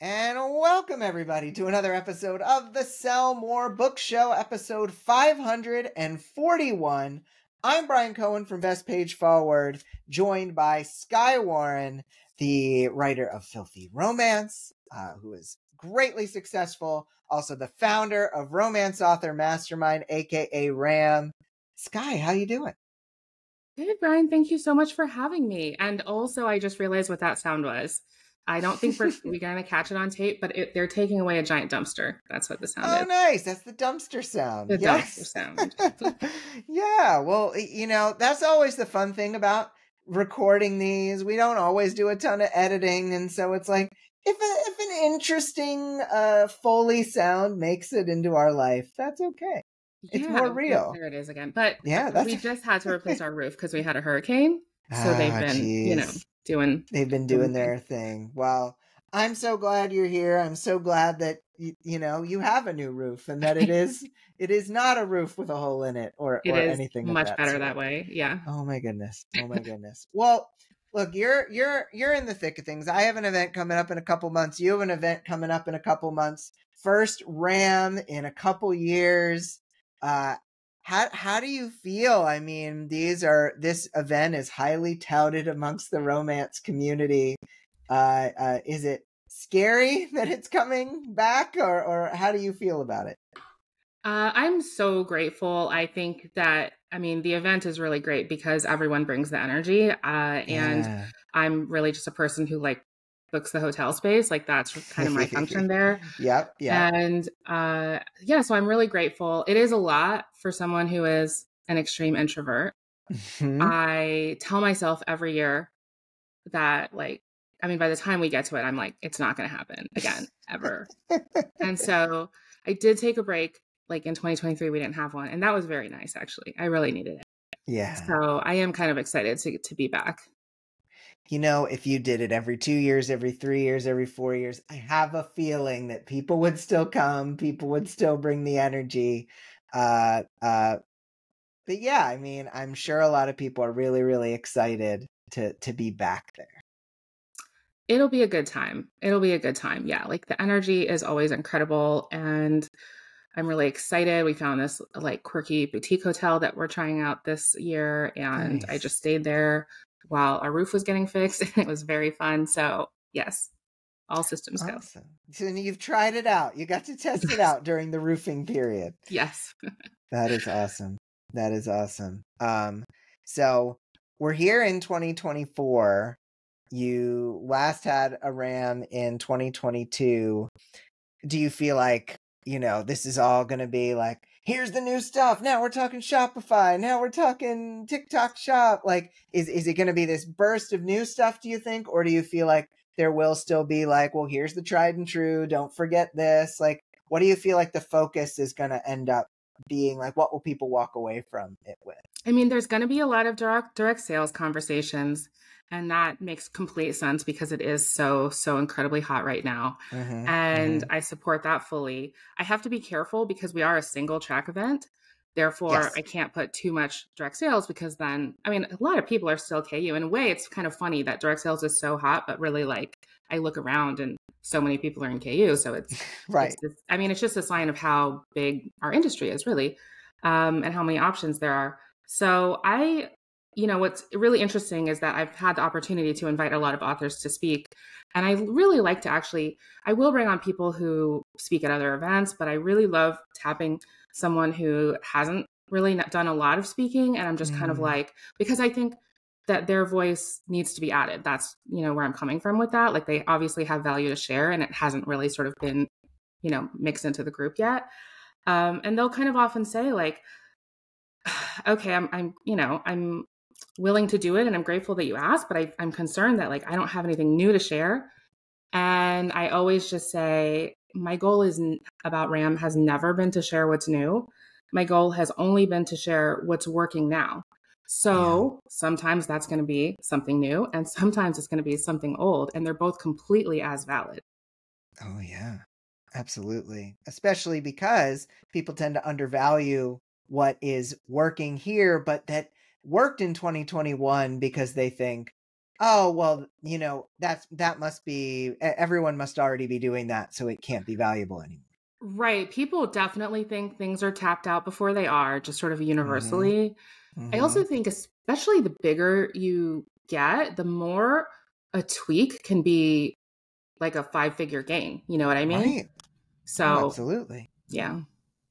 And welcome everybody to another episode of the Sell More Book Show, episode 541. I'm Brian Cohen from Best Page Forward, joined by Skye Warren, the writer of Filthy Romance, who is greatly successful, also the founder of Romance Author Mastermind, aka RAM. Skye, how you doing? Good, Brian. Thank you so much for having me. And also, I just realized what that sound was. I don't think we're going to catch it on tape, but they're taking away a giant dumpster. That's what the sound is. Oh, nice. That's the dumpster sound. The dumpster sound. Yeah. Well, that's always the fun thing about recording these. We don't always do a ton of editing. And so it's like, if an interesting Foley sound makes it into our life, that's okay. It's more real. There it is again. But yeah, we just had to replace our roof because we had a hurricane. So they've been, they've been doing their thing. Well, I'm so glad you're here. I'm so glad that you have a new roof and that it is not a roof with a hole in it or anything. Much better that way. Yeah. Oh my goodness. Oh my goodness. Well, look, you're in the thick of things. I have an event coming up in a couple months. You have an event coming up in a couple months. First RAM in a couple years. How do you feel? I mean, this event is highly touted amongst the romance community. Is it scary that it's coming back, or how do you feel about it? I'm so grateful. I think that, the event is really great because everyone brings the energy. And I'm really just a person who books the hotel space. That's kind of my function there. Yep. And so I'm really grateful. It is a lot for someone who is an extreme introvert. Mm-hmm. I tell myself every year that by the time we get to it, I'm like, it's not going to happen again, ever. And so I did take a break. In 2023, we didn't have one. And that was very nice, actually. I really needed it. Yeah. So I am kind of excited to be back. If you did it every 2 years, every 3 years, every 4 years, I have a feeling that people would still come. People would still bring the energy. But yeah, I'm sure a lot of people are really, really excited to be back there. It'll be a good time. Yeah. The energy is always incredible. And I'm really excited. We found this quirky boutique hotel that we're trying out this year. And nice. I just stayed there while our roof was getting fixed. It was very fun. So yes, all systems go. So you've tried it out. You got to test it out during the roofing period. Yes. That is awesome. So we're here in 2024. You last had a RAM in 2022. Do you feel like, this is all going to be here's the new stuff. Now we're talking Shopify. Now we're talking TikTok Shop. Is it going to be this burst of new stuff, do you think? Or do you feel like there will still be well, here's the tried and true. Don't forget this. What do you feel like the focus is going to end up being? What will people walk away from it with? There's going to be a lot of direct sales conversations. And that makes complete sense because it is so incredibly hot right now. Mm-hmm, and I support that fully. I have to be careful because we are a single track event. Therefore, yes. I can't put too much direct sales because then, a lot of people are still KU. In a way, it's kind of funny that direct sales is so hot, but really I look around and so many people are in KU. So it's right. It's just a sign of how big our industry is really, and how many options there are. So what's really interesting is that I've had the opportunity to invite a lot of authors to speak. And I really like to I will bring on people who speak at other events, but I really love tapping someone who hasn't really done a lot of speaking. And I'm just kind of because I think that their voice needs to be added. That's, where I'm coming from with that. They obviously have value to share and it hasn't really sort of been, mixed into the group yet. And they'll kind of often say okay, I'm willing to do it. And I'm grateful that you asked, but I'm concerned that I don't have anything new to share. And I always just say, my goal about RAM has never been to share what's new. My goal has only been to share what's working now. So sometimes that's going to be something new and sometimes it's going to be something old, and they're both completely as valid. Oh yeah, absolutely. Especially because people tend to undervalue what is working here, but that worked in 2021 because they think, oh, well, that must be, everyone must already be doing that, so it can't be valuable anymore. Right. People definitely think things are tapped out before they are, just sort of Mm-hmm. universally. I Mm-hmm. also think, especially the bigger you get, the more a tweak can be like a 5-figure gain. You know what I mean? Right. Oh, So, absolutely. yeah.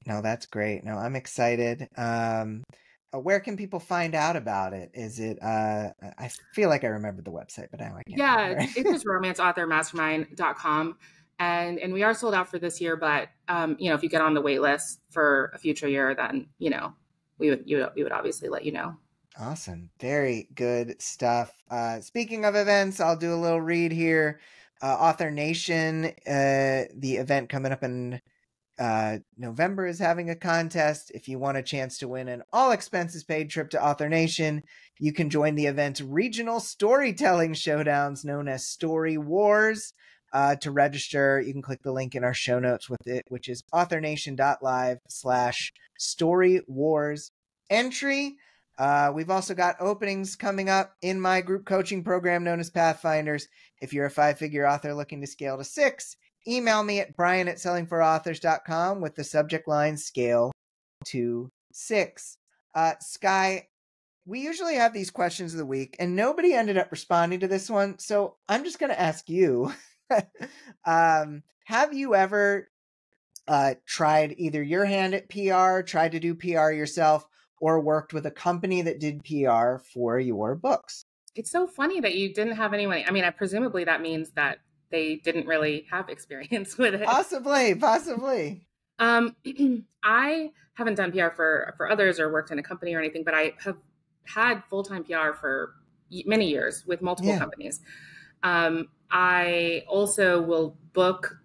No, that's great. No, I'm excited. Where can people find out about it? Is it, I feel like I remembered the website, but now I can't Yeah, remember. it's just romanceauthormastermind.com. And we are sold out for this year, but if you get on the wait list for a future year, then we would obviously let you know. Awesome. Very good stuff. Speaking of events, I'll do a little read here. Author Nation, the event coming up in November, is having a contest. If you want a chance to win an all expenses paid trip to Author Nation, you can join the event's regional storytelling showdowns known as Story Wars. To register, you can click the link in our show notes with it, which is authornation.live/Story Wars entry. We've also got openings coming up in my group coaching program known as Pathfinders. If you're a 5-figure author looking to scale to 6, email me at brian@sellingforauthors.com with the subject line scale to 6. Skye, we usually have these questions of the week, and nobody ended up responding to this one, so I'm just going to ask you. Have you ever tried either your hand at PR, tried to do PR yourself, or worked with a company that did PR for your books? It's so funny that you didn't have anyone. I mean, presumably that means that they didn't really have experience with it. Possibly. I haven't done PR for others or worked in a company or anything, but I have had full-time PR for many years with multiple companies. I also will book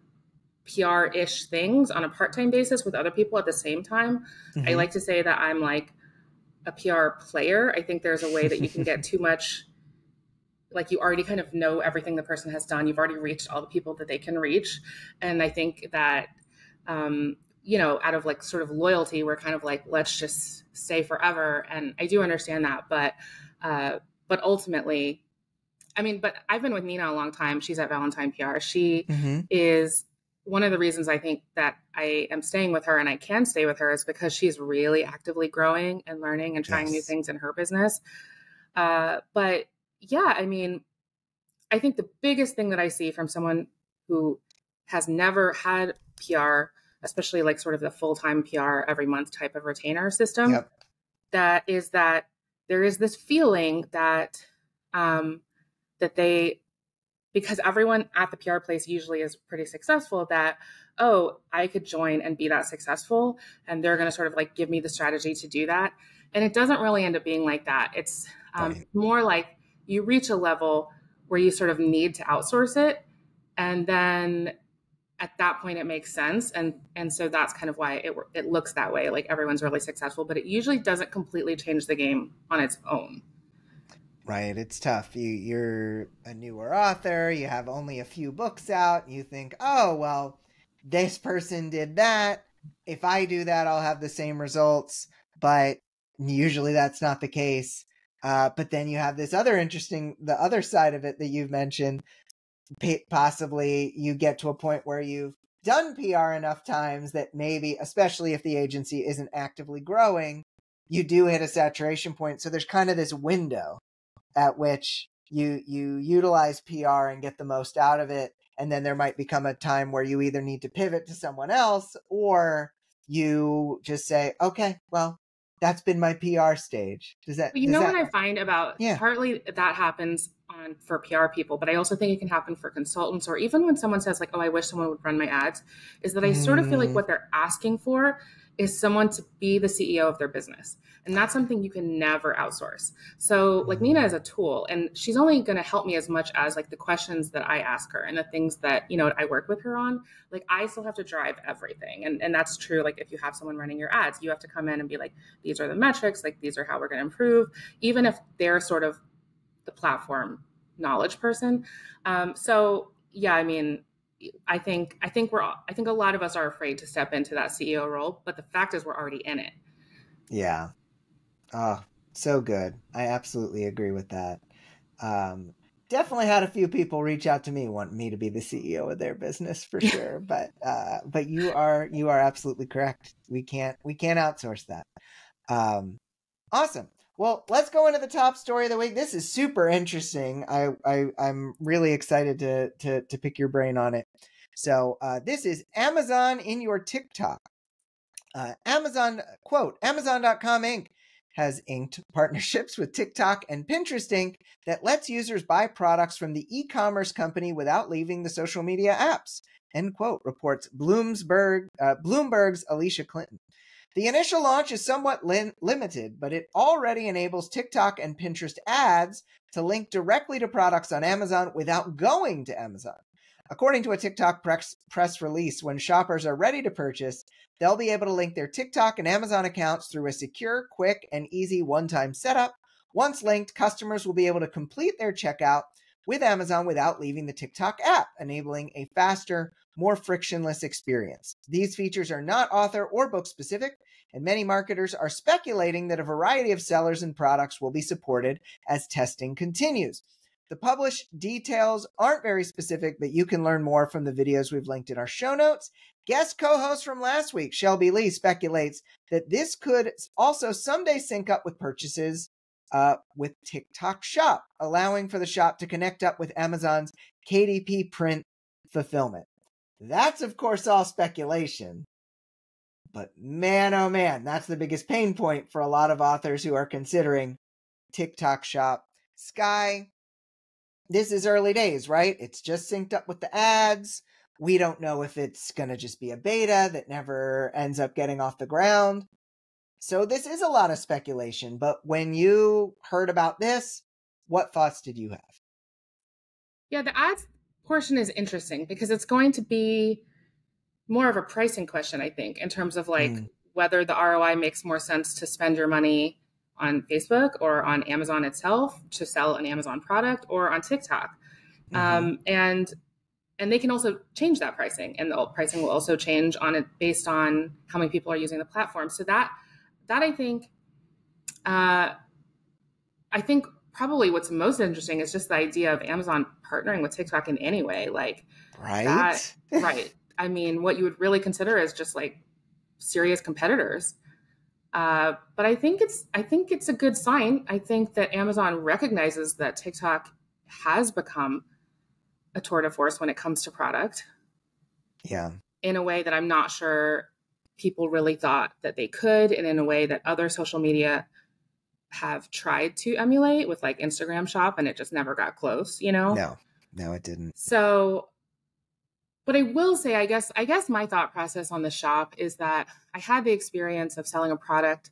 PR-ish things on a part-time basis with other people at the same time. Mm-hmm. I like to say that I'm like a PR player. I think there's a way that you can get too much, like you already kind of know everything the person has done. You've already reached all the people that they can reach. And I think that, out of like sort of loyalty, we're kind of like, let's just stay forever. And I do understand that. But ultimately, but I've been with Nina a long time. She's at Valentine PR. She is one of the reasons I think that I am staying with her and I can stay with her is because she's really actively growing and learning and trying new things in her business. But yeah, I think the biggest thing that I see from someone who has never had PR, especially like sort of the full-time PR every month type of retainer system, that there is this feeling that because everyone at the PR place usually is pretty successful, that, oh, I could join and be that successful. And they're going to sort of like give me the strategy to do that. And it doesn't really end up being like that. It's more like you reach a level where you sort of need to outsource it. And then at that point, it makes sense. And so that's kind of why it looks that way. Like everyone's really successful, but it usually doesn't completely change the game on its own. Right, it's tough. You're a newer author, you have only a few books out, and you think, oh, well, this person did that. If I do that, I'll have the same results. But usually that's not the case. But then you have this the other side of it that you've mentioned. Possibly you get to a point where you've done PR enough times that maybe, especially if the agency isn't actively growing, you do hit a saturation point. So there's kind of this window at which you utilize PR and get the most out of it. And then there might become a time where you either need to pivot to someone else or you just say, okay, well, that's been my PR stage. What I find about partly that happens for PR people, but I also think it can happen for consultants or even when someone says like, oh, I wish someone would run my ads, is that I sort of feel like what they're asking for is someone to be the CEO of their business. And that's something you can never outsource. So like Nina is a tool and she's only going to help me as much as like the questions that I ask her and the things that, I work with her on. Like I still have to drive everything. And that's true. Like if you have someone running your ads, you have to come in and be like, these are the metrics, like these are how we're going to improve, even if they're sort of the platform knowledge person. So yeah, I think a lot of us are afraid to step into that CEO role, but the fact is we're already in it. Yeah. Oh, so good. I absolutely agree with that. definitely had a few people reach out to me wanting me to be the CEO of their business for sure. But you are absolutely correct. We can't outsource that. Awesome. Well, let's go into the top story of the week. This is super interesting. I'm really excited to pick your brain on it. So this is Amazon in your TikTok. Amazon, quote, Amazon.com Inc. has inked partnerships with TikTok and Pinterest Inc. that lets users buy products from the e-commerce company without leaving the social media apps, end quote, reports Bloomberg's Alicia Clinton. The initial launch is somewhat limited, but it already enables TikTok and Pinterest ads to link directly to products on Amazon without going to Amazon. According to a TikTok press release, when shoppers are ready to purchase, they'll be able to link their TikTok and Amazon accounts through a secure, quick, and easy one-time setup. Once linked, customers will be able to complete their checkout with Amazon without leaving the TikTok app, enabling a faster, more frictionless experience. These features are not author or book specific, and many marketers are speculating that a variety of sellers and products will be supported as testing continues. The published details aren't very specific, but you can learn more from the videos we've linked in our show notes. Guest co-host from last week, Shelby Lee, speculates that this could also someday sync up with purchases with TikTok Shop, allowing for the shop to connect up with Amazon's KDP print fulfillment. That's, of course, all speculation. But man, oh man, that's the biggest pain point for a lot of authors who are considering TikTok Shop. Skye, this is early days, right? It's just synced up with the ads. We don't know if it's going to just be a beta that never ends up getting off the ground. So this is a lot of speculation. But when you heard about this, what thoughts did you have? Yeah, the ads portion is interesting because it's going to be more of a pricing question, I think, in terms of like whether the ROI makes more sense to spend your money on Facebook or on Amazon itself to sell an Amazon product or on TikTok. And they can also change that pricing, and the pricing will also change on it based on how many people are using the platform. So that I think probably what's most interesting is just the idea of Amazon partnering with TikTok in any way, like that. Right. I mean, what you would really consider is just like serious competitors. But I think it's a good sign. I think that Amazon recognizes that TikTok has become a tour de force when it comes to product. Yeah. In a way that I'm not sure people really thought that they could, and in a way that other social media have tried to emulate with like Instagram Shop, and it just never got close, you know? No, it didn't. So, but I will say, I guess my thought process on the shop is that I had the experience of selling a product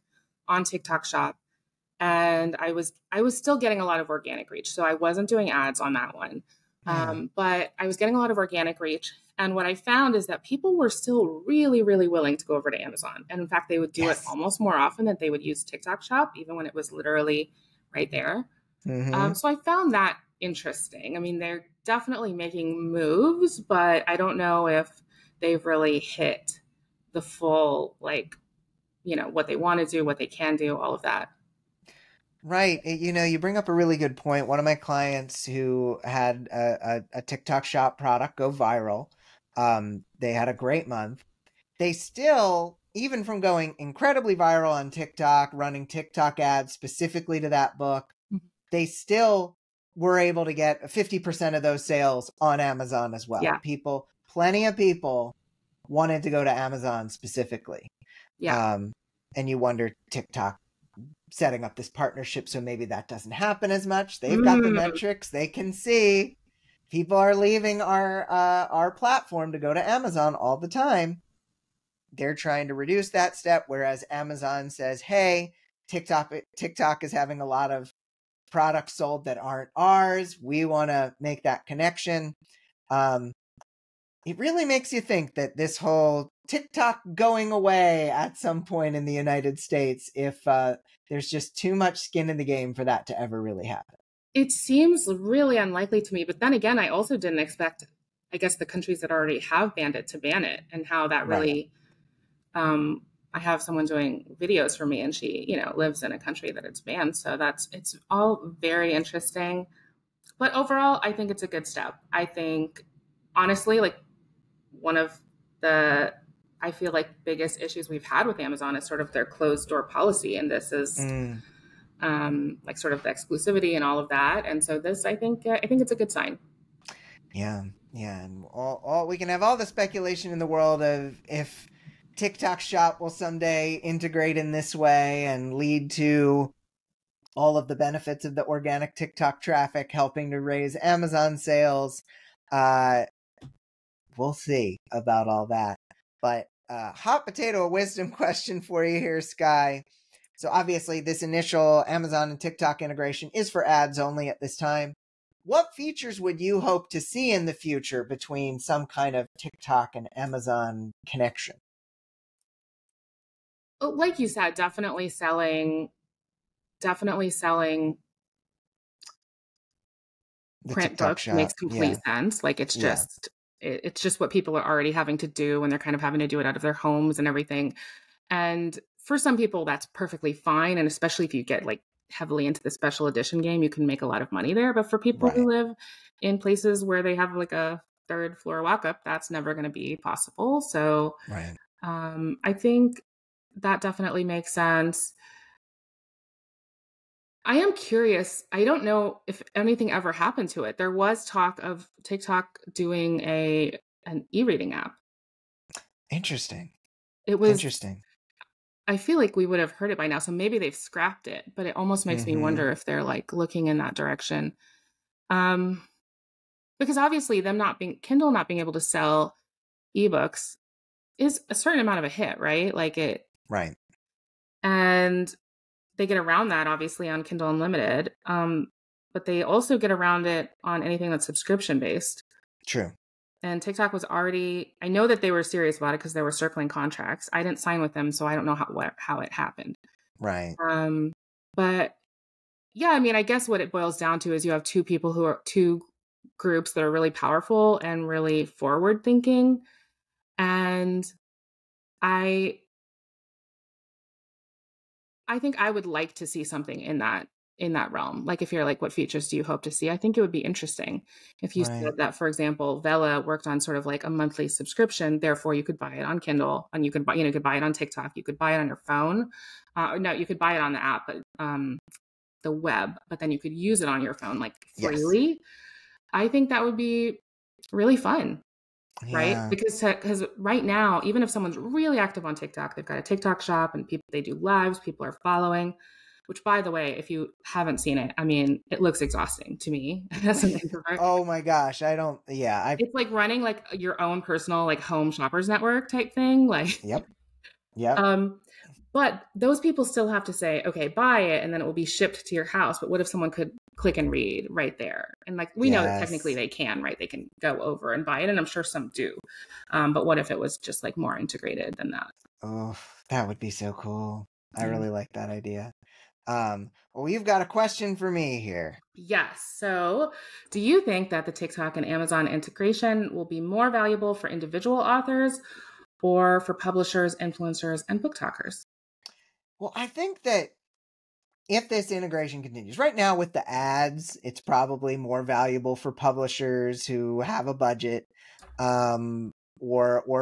on TikTok Shop, and I was still getting a lot of organic reach. So I wasn't doing ads on that one. But I was getting a lot of organic reach. And what I found is that people were still really, really willing to go over to Amazon. And in fact, they would do it almost more often than they would use TikTok Shop, even when it was literally right there. So I found that interesting. I mean, they're definitely making moves, but I don't know if they've really hit the full, like, you know, what they want to do, what they can do, all of that. Right. You know, you bring up a really good point. One of my clients who had a TikTok Shop product go viral, they had a great month. They still, even from going incredibly viral on TikTok, running TikTok ads specifically to that book, they still were able to get 50% of those sales on Amazon as well. Yeah. Plenty of people wanted to go to Amazon specifically. Yeah. And you wonder, TikTok setting up this partnership, so maybe that doesn't happen as much. They've got the metrics. They can see people are leaving our platform to go to Amazon all the time. They're trying to reduce that step, whereas Amazon says, hey, TikTok is having a lot of products sold that aren't ours. We want to make that connection. It really makes you think that this whole TikTok going away at some point in the United States, if there's just too much skin in the game for that to ever really happen. It seems really unlikely to me. But then again, I also didn't expect, I guess, the countries that already have banned it to ban it, and how that really, I have someone doing videos for me, and she, you know, lives in a country that it's banned. So it's all very interesting. But overall, I think it's a good step. I think, honestly, like one of the, I feel like biggest issues we've had with Amazon is sort of their closed door policy. And this is like sort of the exclusivity and all of that. And so this, I think it's a good sign. Yeah. Yeah. And all we can have all the speculation in the world of if TikTok Shop will someday integrate in this way and lead to all of the benefits of the organic TikTok traffic helping to raise Amazon sales. We'll see about all that. But hot potato wisdom question for you here, Skye. So obviously this initial Amazon and TikTok integration is for ads only at this time. What features would you hope to see in the future between some kind of TikTok and Amazon connection? Like you said, definitely selling The print TikTok books shop. makes complete sense. Like it's just what people are already having to do when they're kind of having to do it out of their homes and everything. And for some people, that's perfectly fine. And especially if you get like heavily into the special edition game, you can make a lot of money there. But for people who live in places where they have like a third floor walk up, that's never going to be possible. So I think that definitely makes sense. I am curious. I don't know if anything ever happened to it. There was talk of TikTok doing an e-reading app. Interesting. It was interesting. I feel like we would have heard it by now, so maybe they've scrapped it, but it almost makes me wonder if they're like looking in that direction. Because obviously Kindle not being able to sell ebooks is a certain amount of a hit, right? Like it. Right. And they get around that obviously on Kindle Unlimited. But they also get around it on anything that's subscription based. True. And TikTok was I know that they were serious about it because they were circling contracts. I didn't sign with them, so I don't know how it happened. Right. But yeah, I mean, I guess what it boils down to is you have two groups that are really powerful and really forward thinking. And I think I would like to see something in that realm. Like if you're like, what features do you hope to see? I think it would be interesting if you said that, for example, Vella worked on sort of like a monthly subscription. Therefore, you could buy it on Kindle and you could buy it on TikTok. You could buy it on your phone. No, you could buy it on the app, but the web, but then you could use it on your phone like freely. Yes. I think that would be really fun. Right? Because right now, even if someone's really active on TikTok, they've got a TikTok shop and they do lives, people are following, which by the way, if you haven't seen it, I mean, it looks exhausting to me as an introvert. Oh my gosh. It's like running like your own personal like home shoppers network type thing. Like, Yep. But those people still have to say, okay, buy it, and then it will be shipped to your house. But what if someone could click and read right there? And like, we know that technically they can, right? They can go over and buy it, and I'm sure some do. But what if it was just like more integrated than that? Oh, that would be so cool. I really like that idea. Well, you've got a question for me here. Yes. So do you think that the TikTok and Amazon integration will be more valuable for individual authors or for publishers, influencers, and book talkers? Well, I think that if this integration continues right now with the ads, it's probably more valuable for publishers who have a budget, or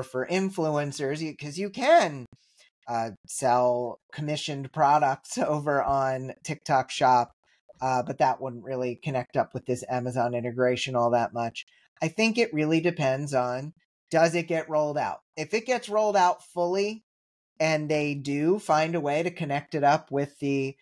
for influencers, because you can sell commissioned products over on TikTok Shop, but that wouldn't really connect up with this Amazon integration all that much. I think it really depends on, does it get rolled out? If it gets rolled out fully and they do find a way to connect it up with the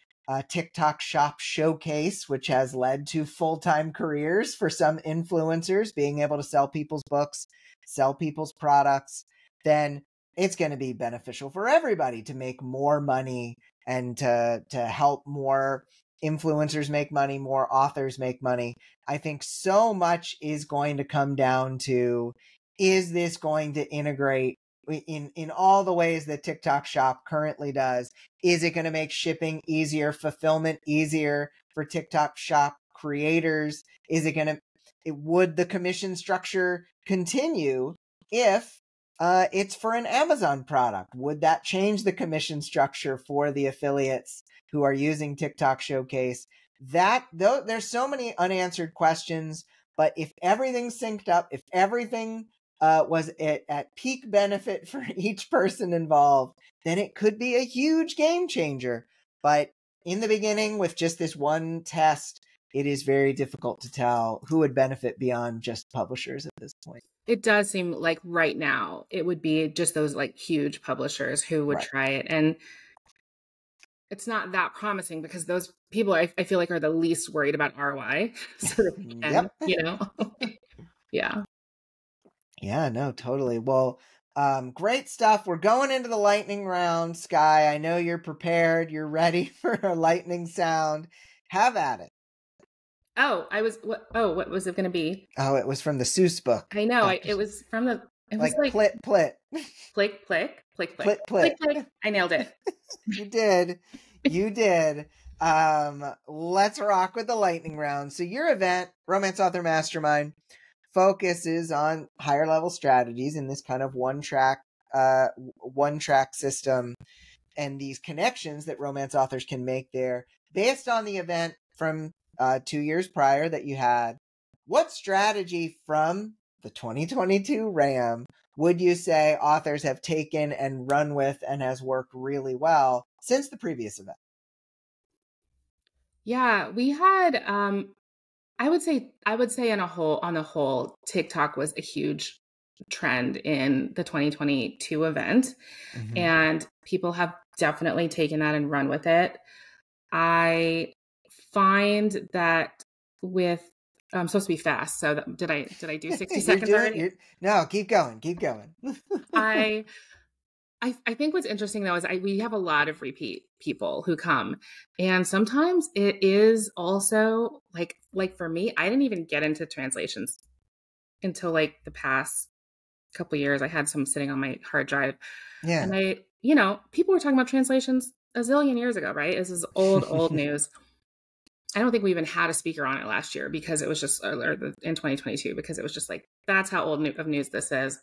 TikTok Shop showcase, which has led to full-time careers for some influencers, being able to sell people's books, sell people's products, then it's going to be beneficial for everybody to make more money and to help more influencers make money, more authors make money. I think so much is going to come down to, is this going to integrate in all the ways that TikTok Shop currently does? Is it going to make shipping easier, fulfillment easier for TikTok Shop creators? Would the commission structure continue if it's for an Amazon product? Would that change the commission structure for the affiliates who are using TikTok Showcase that though there's so many unanswered questions, but if everything synced up, if everything was at peak benefit for each person involved, then it could be a huge game changer. But in the beginning, with just this one test, it is very difficult to tell who would benefit beyond just publishers at this point. It does seem like right now it would be just those like huge publishers who would try it. And it's not that promising because those people I feel like are the least worried about ROI. So and, you know, yeah. Yeah, no, totally. Well, great stuff. We're going into the lightning round, Skye. I know you're prepared. You're ready for a lightning sound. Have at it. Oh, what was it going to be? Oh, it was from the Seuss book. I know. It was from the, it was like plit, plit. Plick, plick, plick, plick. Plit, plit. Plick, plick. I nailed it. You did. You did. Let's rock with the lightning round. So your event, Romance Author Mastermind, focuses on higher level strategies in this kind of one track system and these connections that romance authors can make there based on the event from 2 years prior that you had. What strategy from the 2022 RAM would you say authors have taken and run with and has worked really well since the previous event? Yeah, we had I would say on the whole, TikTok was a huge trend in the 2022 event. Mm-hmm. And people have definitely taken that and run with it. I find that with I'm supposed to be fast. So did I do 60 seconds already? No, keep going. I think what's interesting though is we have a lot of repeat people who come, and sometimes it is also like for me, I didn't even get into translations until like the past couple of years. I had some sitting on my hard drive, and people were talking about translations a zillion years ago, right? This is old news. I don't think we even had a speaker on it last year because it was just in 2022 because it was just like that's how old of news this is.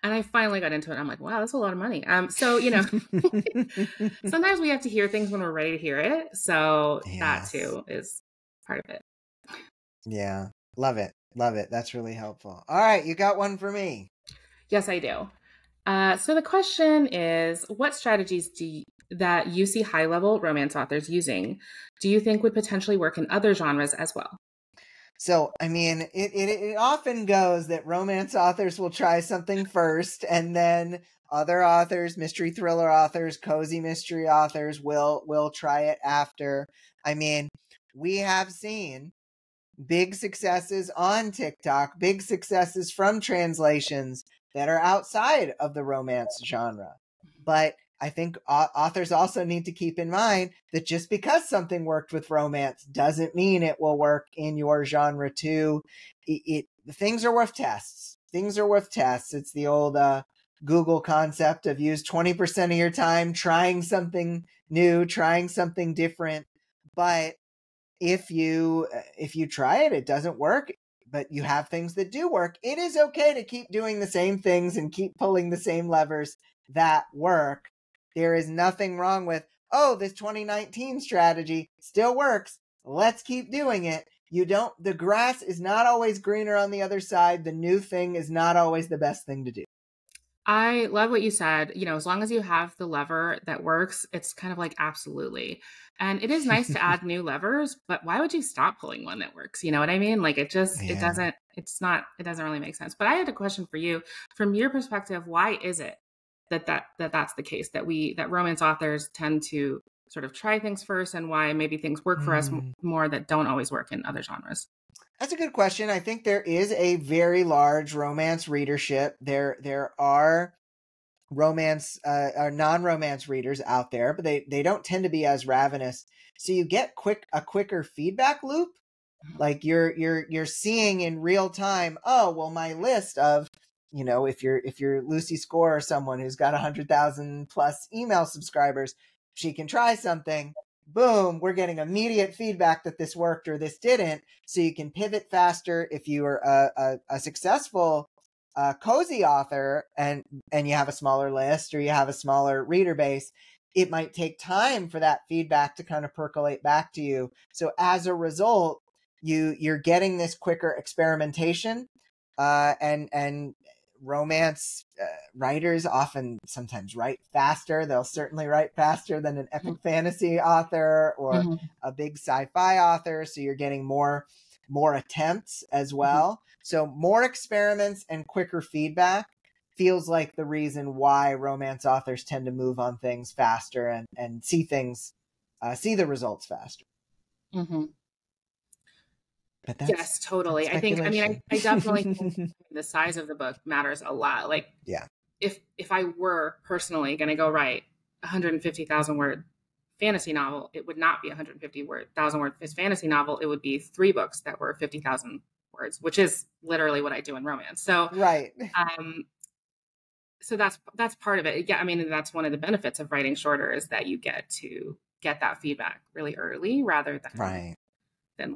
And I finally got into it. I'm like, wow, that's a lot of money. So, sometimes we have to hear things when we're ready to hear it. So that too is part of it. Yeah. Love it. That's really helpful. All right. You got one for me. Yes, I do. So the question is, what strategies that you see high-level romance authors using do you think would potentially work in other genres as well? So, I mean, it often goes that romance authors will try something first, and then other authors, mystery thriller authors, cozy mystery authors will try it after. I mean, we have seen big successes on TikTok, big successes from translations that are outside of the romance genre. But I think authors also need to keep in mind that just because something worked with romance doesn't mean it will work in your genre too. Things are worth tests. It's the old Google concept of use 20% of your time trying something new, trying something different. But if you try it, it doesn't work, but you have things that do work, it is okay to keep doing the same things and keep pulling the same levers that work. There is nothing wrong with, this 2019 strategy still works. Let's keep doing it. The grass is not always greener on the other side. The new thing is not always the best thing to do. I love what you said. As long as you have the lever that works, it's kind of like absolutely. And it is nice to add new levers, but why would you stop pulling one that works? You know what I mean? Like it doesn't really make sense. But I had a question for you. From your perspective, why is it that's the case, that romance authors tend to sort of try things first, and why maybe things work for us more that don't always work in other genres? That's a good question. I think there is a very large romance readership. There are romance or non-romance readers out there, but they don't tend to be as ravenous. So you get a quicker feedback loop. Like you're seeing in real time, my list of, if you're Lucy Score or someone who's got 100,000 plus email subscribers, she can try something. Boom, we're getting immediate feedback that this worked or this didn't. So you can pivot faster. If you are a successful cozy author and you have a smaller list or you have a smaller reader base, it might take time for that feedback to kind of percolate back to you. So as a result, you're getting this quicker experimentation, and romance writers often sometimes write faster. They'll certainly write faster than an epic fantasy author or a big sci-fi author. So you're getting more attempts as well. So more experiments and quicker feedback feels like the reason why romance authors tend to move on things faster and see the results faster. But yes, totally. I think, I mean, I definitely think the size of the book matters a lot. Like, yeah, if I were personally going to go write 150,000 word fantasy novel, it would not be 150,000 word fantasy novel. It would be 3 books that were 50,000 words, which is literally what I do in romance. So, right. So that's part of it. Yeah, I mean, that's one of the benefits of writing shorter is that you get that feedback really early rather than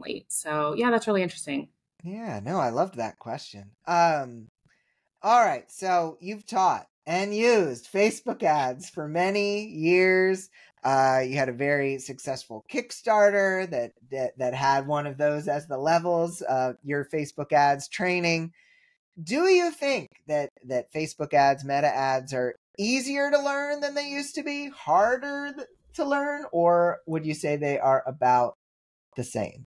late. So yeah, that's really interesting. Yeah, no, I loved that question. All right, so you've taught and used Facebook ads for many years. You had a very successful Kickstarter that had one of those as the levels of your Facebook ads training. Do you think that Facebook ads, meta ads, are easier to learn than they used to be, harder to learn, or would you say they are about the same?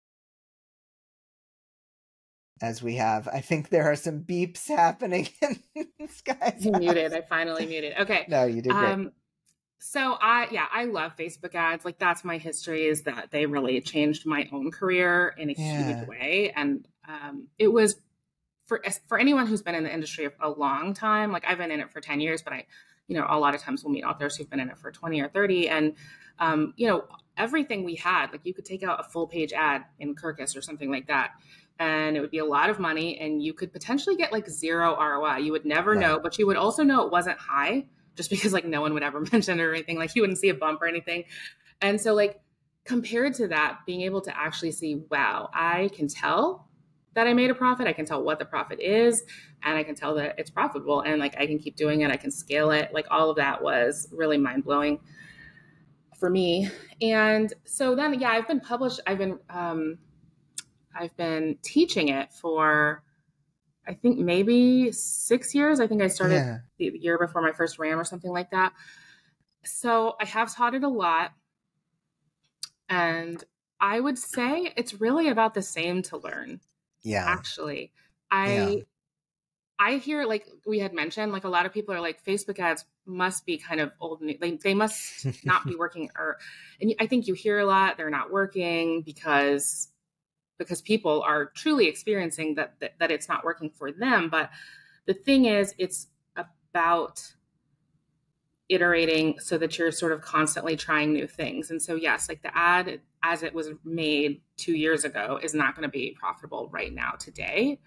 As we have, I think there are some beeps happening in Skye's house. Muted. I finally muted. Okay. No, you did great. So I love Facebook ads. Like, that's my history, is that they really changed my own career in a huge way. And it was for anyone who's been in the industry a long time. Like, I've been in it for 10 years, but a lot of times we'll meet authors who've been in it for 20 or 30. And, everything we had, like, you could take out a full page ad in Kirkus or something like that, and it would be a lot of money, and you could potentially get like 0 ROI. You would never know, but you would also know it wasn't high, just because like no one would ever mention it or anything. Like, you wouldn't see a bump or anything. And so, like, compared to that, being able to actually see, wow, I can tell that I made a profit. I can tell what the profit is, and I can tell that it's profitable, and like I can keep doing it. I can scale it. Like, all of that was really mind blowing for me. And so then, yeah, I've been teaching it for, I think, maybe 6 years. I think I started the year before my first RAM or something like that. So I have taught it a lot. And I would say it's really about the same to learn. Yeah. Actually, I hear, like we had mentioned, like a lot of people are like, Facebook ads must be kind of old. They must not be working. And I think you hear a lot, they're not working because people are truly experiencing that it's not working for them. But the thing is, it's about iterating so that you're sort of constantly trying new things. And so, yes, like the ad as it was made 2 years ago is not going to be profitable right now today,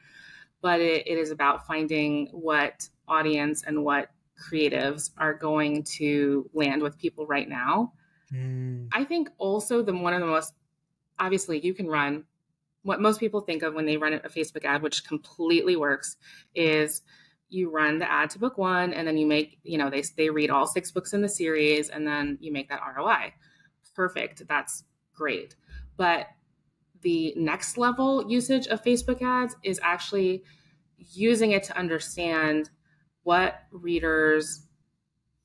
but it is about finding what audience and what creatives are going to land with people right now. I think also one of the most, obviously you can run what most people think of when they run a Facebook ad, which completely works, is you run the ad to book 1, and then you make, they read all 6 books in the series, and then you make that ROI. Perfect. That's great. But the next level usage of Facebook ads is actually using it to understand what readers,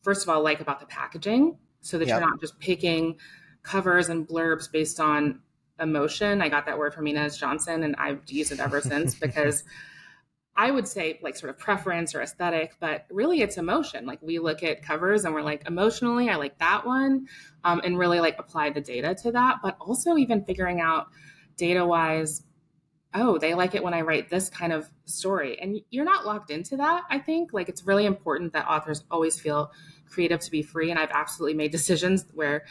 first of all, like about the packaging, so that you're not just picking covers and blurbs based on emotion. I got that word from Inez Johnson, and I've used it ever since, because I would say like sort of preference or aesthetic, but really it's emotion. Like, we look at covers and we're like, emotionally, I like that one, and really like apply the data to that. But also even figuring out data wise, oh, they like it when I write this kind of story. And you're not locked into that. I think like it's really important that authors always feel creative to be free. And I've absolutely made decisions where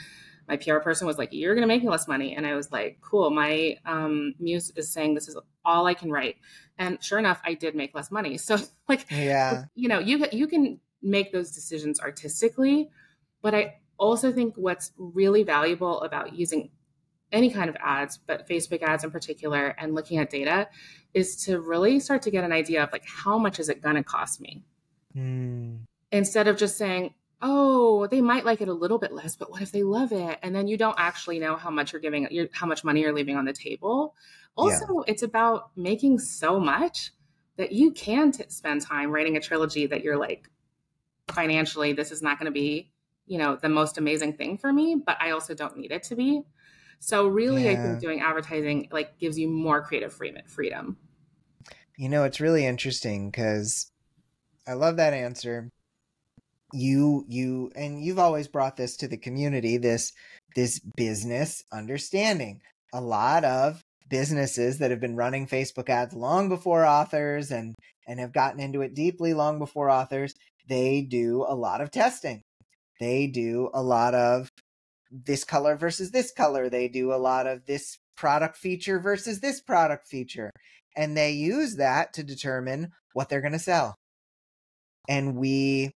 my PR person was like, you're going to make less money. And I was like, cool. My muse is saying this is all I can write. And sure enough, I did make less money. So like, you can make those decisions artistically. But I also think what's really valuable about using any kind of ads, but Facebook ads in particular, and looking at data, is to really start to get an idea of like, how much is it going to cost me? Instead of just saying, oh, they might like it a little bit less, but what if they love it? And then you don't actually know how much how much money you're leaving on the table. Also, Yeah. it's about making so much that you can spend time writing a trilogy that you're like, financially, this is not going to be, the most amazing thing for me, but I also don't need it to be. So really, I think Yeah. doing advertising like gives you more creative freedom. It's really interesting because I love that answer. And you've always brought this to the community, this business understanding. A lot of businesses that have been running Facebook ads long before authors and have gotten into it deeply long before authors, they do a lot of testing. They do a lot of this color versus this color. They do a lot of this product feature versus this product feature. And they use that to determine what they're going to sell. And we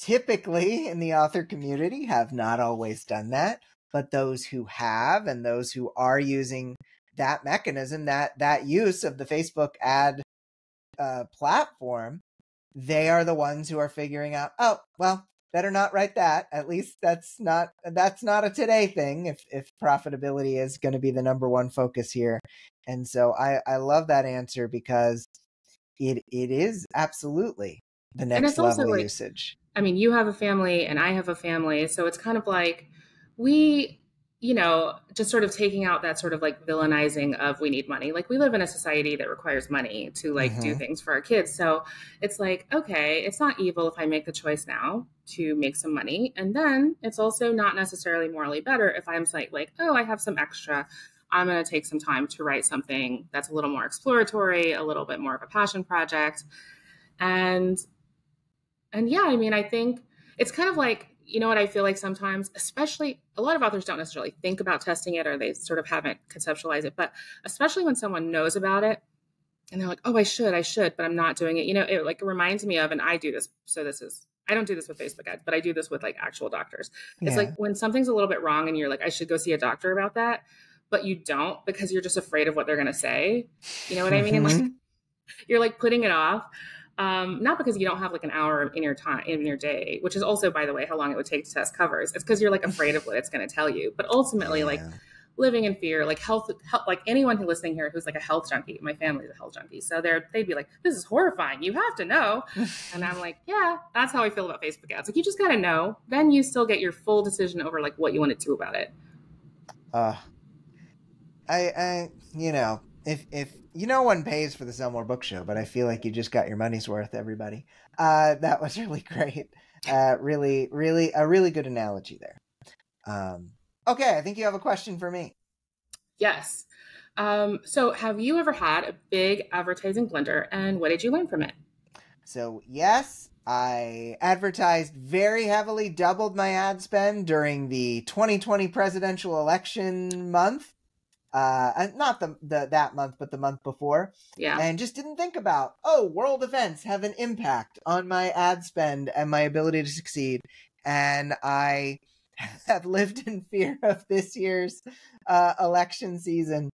typically in the author community have not always done that, but those who have and those who are using that mechanism, that use of the Facebook ad platform, they are the ones who are figuring out, oh, well, better not write that. At least that's not a today thing if profitability is going to be the number one focus here. And so I love that answer because it is absolutely the And next it's also level like, usage. I mean, you have a family and I have a family. So it's kind of like we, just sort of taking out that sort of like villainizing of we need money. Like we live in a society that requires money to like do things for our kids. So it's like, okay, it's not evil if I make the choice now to make some money. And then it's also not necessarily morally better if I'm like, oh, I have some extra. I'm going to take some time to write something that's a little more exploratory, a little bit more of a passion project. And yeah, I mean, I think it's kind of like, what I feel like sometimes, especially a lot of authors don't necessarily think about testing it or they sort of haven't conceptualized it, but especially when someone knows about it and they're like, oh, I should, but I'm not doing it. It like reminds me of, and I do this. So I don't do this with Facebook ads, but I do this with like actual doctors. It's Yeah. like when something's a little bit wrong and you're like, I should go see a doctor about that, but you don't because you're just afraid of what they're going to say. You know what I mean? Like you're like putting it off. Not because you don't have like an hour in your day, which is also, by the way, how long it would take to test covers. It's because you're like afraid of what it's going to tell you. But ultimately, like Yeah. living in fear, like health, like anyone who's listening here who's like a health junkie, my family's a health junkie. So they'd be like, this is horrifying. You have to know. And I'm like, yeah, that's how I feel about Facebook ads. Like you just got to know. Then you still get your full decision over like what you want to do about it. If no one pays for the Sell More Book Show, but I feel like you just got your money's worth, everybody. That was really great. Really, really, a really good analogy there. Okay, I think you have a question for me. Yes. So have you ever had a big advertising blunder and what did you learn from it? So yes, I advertised very heavily, doubled my ad spend during the 2020 presidential election month. Not that month, but the month before. Yeah. And just didn't think about, world events have an impact on my ad spend and my ability to succeed. And I have lived in fear of this year's election season.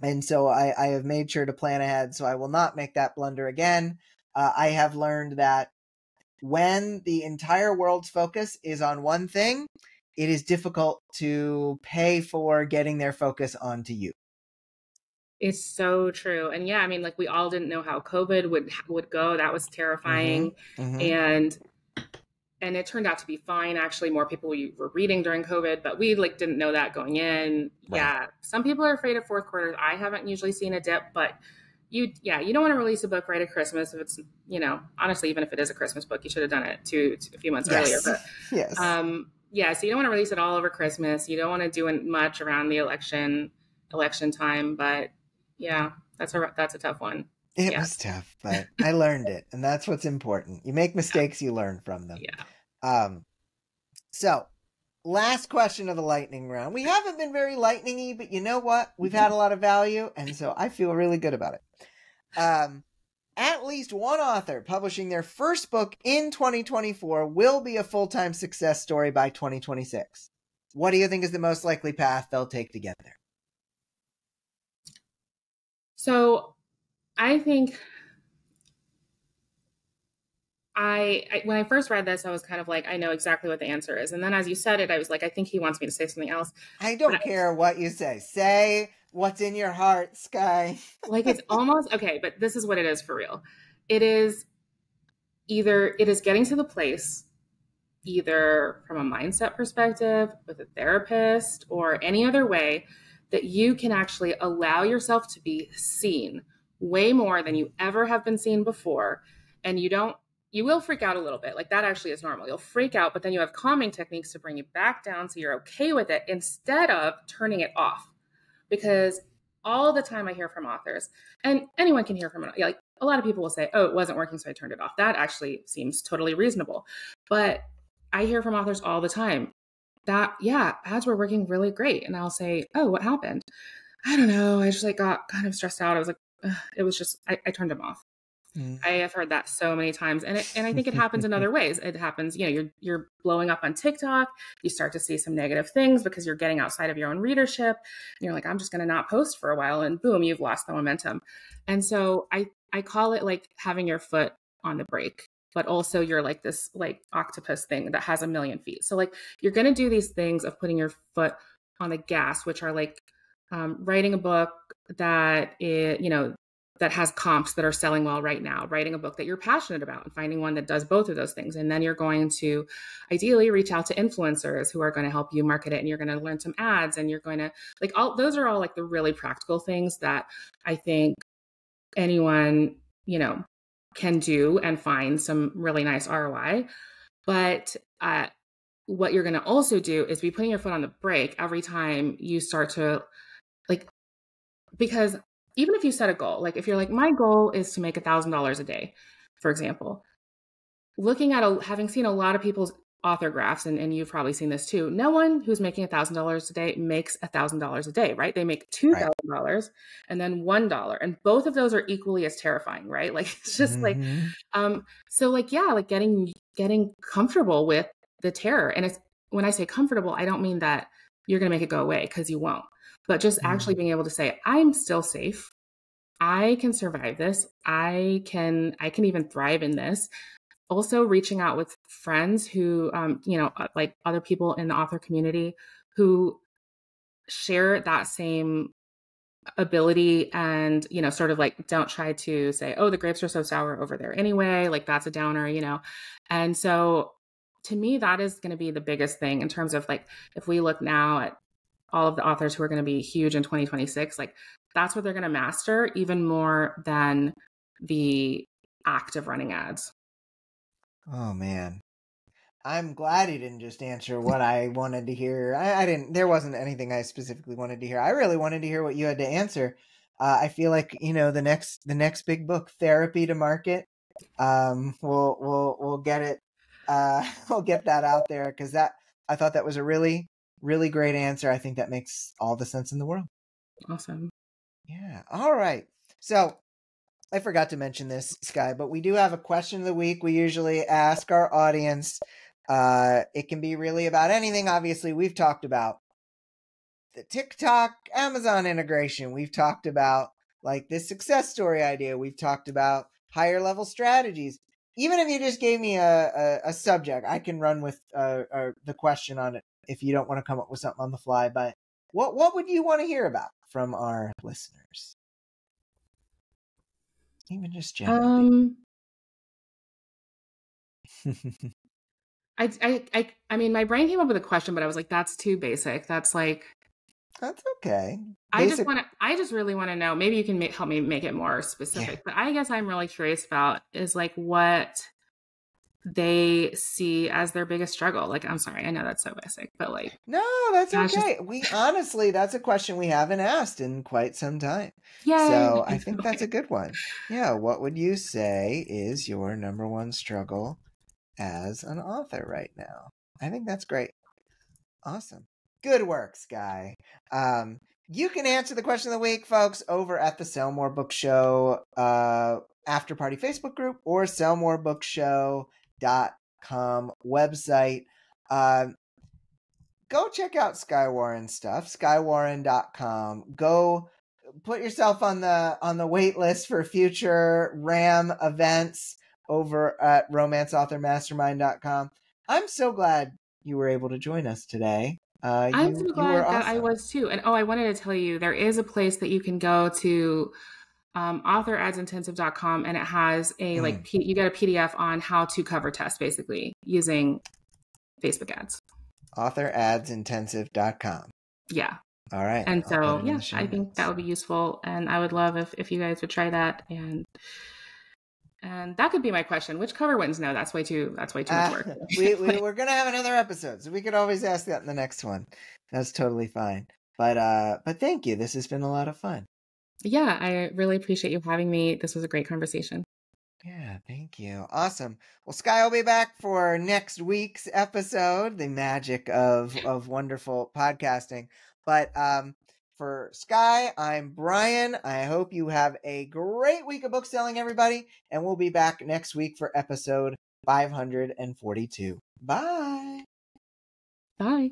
And so I have made sure to plan ahead so I will not make that blunder again. I have learned that when the entire world's focus is on one thing, it is difficult to pay for getting their focus onto you. It's so true. And yeah, I mean, like we all didn't know how COVID would go. That was terrifying. And it turned out to be fine. Actually, more people were reading during COVID, but we like didn't know that going in. Right. Yeah. Some people are afraid of fourth quarters. I haven't usually seen a dip, but you don't want to release a book right at Christmas. If it's, honestly, even if it is a Christmas book, you should have done it a few months earlier. But yes. So you don't want to release it all over Christmas. You don't want to do much around the election time, but yeah, that's a tough one. It was tough, but I learned it, and that's what's important. You make mistakes, you learn from them. Yeah. So, last question of the lightning round. We haven't been very lightning-y, but you know what? We've had a lot of value, and so I feel really good about it. At least one author publishing their first book in 2024 will be a full-time success story by 2026. What do you think is the most likely path they'll take to get there? So I think when I first read this, I was kind of like, I know exactly what the answer is. And then as you said it, I was like, I think he wants me to say something else. I don't care what you say. Say what's in your heart, Skye. Like, it's almost okay, but this is what it is for real. It is getting to the place, either from a mindset perspective, with a therapist, or any other way, that you can actually allow yourself to be seen way more than you ever have been seen before. And you will freak out a little bit. Like, that actually is normal. You'll freak out, but then you have calming techniques to bring you back down so you're okay with it instead of turning it off. Because all the time I hear from authors, and anyone can hear from it, like a lot of people will say, oh, it wasn't working, so I turned it off. That actually seems totally reasonable. But I hear from authors all the time that, yeah, ads were working really great. And I'll say, oh, what happened? I don't know. I just got kind of stressed out. I was like, ugh. It was just, I turned them off. I have heard that so many times. And I think it happens in other ways. It happens, you're blowing up on TikTok. You start to see some negative things because you're getting outside of your own readership. And you're like, I'm just going to not post for a while. And boom, you've lost the momentum. And so I call it like having your foot on the brake, but also you're like this like octopus thing that has 1,000,000 feet. So like, you're going to do these things of putting your foot on the gas, which are like writing a book that that has comps that are selling well right now, writing a book that you're passionate about and finding one that does both of those things. And then you're going to ideally reach out to influencers who are going to help you market it. And you're going to learn some ads, and you're going to those are all like the really practical things that I think anyone, can do and find some really nice ROI. But what you're going to also do is be putting your foot on the brake every time you start to because even if you set a goal, like if you're like, my goal is to make $1,000 a day, for example, looking at having seen a lot of people's author graphs, and you've probably seen this too. No one who's making $1,000 a day makes $1,000 a day, right? They make $2,000 and then $1, and both of those are equally as terrifying, right? Like, it's just so like, yeah, like getting comfortable with the terror. And it's, when I say comfortable, I don't mean that you're going to make it go away, because you won't. But just actually being able to say, I'm still safe. I can survive this. I can even thrive in this. Also reaching out with friends who, like other people in the author community who share that same ability, and, sort of like, don't try to say, oh, the grapes are so sour over there anyway, like that's a downer, And so to me, that is going to be the biggest thing in terms of like, if we look now at all of the authors who are going to be huge in 2026, like that's what they're going to master even more than the act of running ads. Oh man. I'm glad he didn't just answer what I wanted to hear. I didn't, there wasn't anything I specifically wanted to hear. I really wanted to hear what you had to answer. I feel like, the next big book, Therapy to Market, we'll get it. We'll get that out there, because I thought that was a really, really great answer. I think that makes all the sense in the world. Awesome. Yeah. All right. So I forgot to mention this, Skye, but we do have a question of the week. We usually ask our audience. It can be really about anything. Obviously, we've talked about the TikTok Amazon integration. We've talked about like this success story idea. We've talked about higher level strategies. Even if you just gave me a subject, I can run with the question on it if you don't want to come up with something on the fly. But what would you want to hear about from our listeners? Even just generally. I mean, my brain came up with a question, but I was like, that's too basic. That's like, that's okay. Basic. I just really want to know, maybe you can help me make it more specific, but I guess I'm really curious about is like what they see as their biggest struggle. Like, I'm sorry, I know that's so basic, but like, no, that's okay. We honestly, that's a question we haven't asked in quite some time. Yay. So I think that's a good one. Yeah. What would you say is your number one struggle as an author right now? I think that's great. Awesome. Good work, Skye. You can answer the question of the week, folks, over at the Sell More Book Show After Party Facebook group or sellmorebookshow.com website. Go check out Skye Warren's stuff, skyewarren.com. Go put yourself on the wait list for future RAM events over at romanceauthormastermind.com. I'm so glad you were able to join us today. I'm so You were glad that I awesome. was too. And I wanted to tell you, there is a place that you can go to, authoradsintensive.com, and it has a you get a PDF on how to cover test, basically using Facebook ads. Authoradsintensive.com. Yeah. All right. And so, yeah, I think notes. that would be useful. And I would love if you guys would try that. And that could be my question. Which cover wins? No, that's way too much work. We're going to have another episode, so we could always ask that in the next one. That's totally fine. But thank you. This has been a lot of fun. Yeah, I really appreciate you having me. This was a great conversation. Yeah, thank you. Awesome. Well, Skye will be back for next week's episode, the magic of wonderful podcasting. But for Skye, I'm Brian. I hope you have a great week of book selling, everybody. And we'll be back next week for episode 542. Bye. Bye.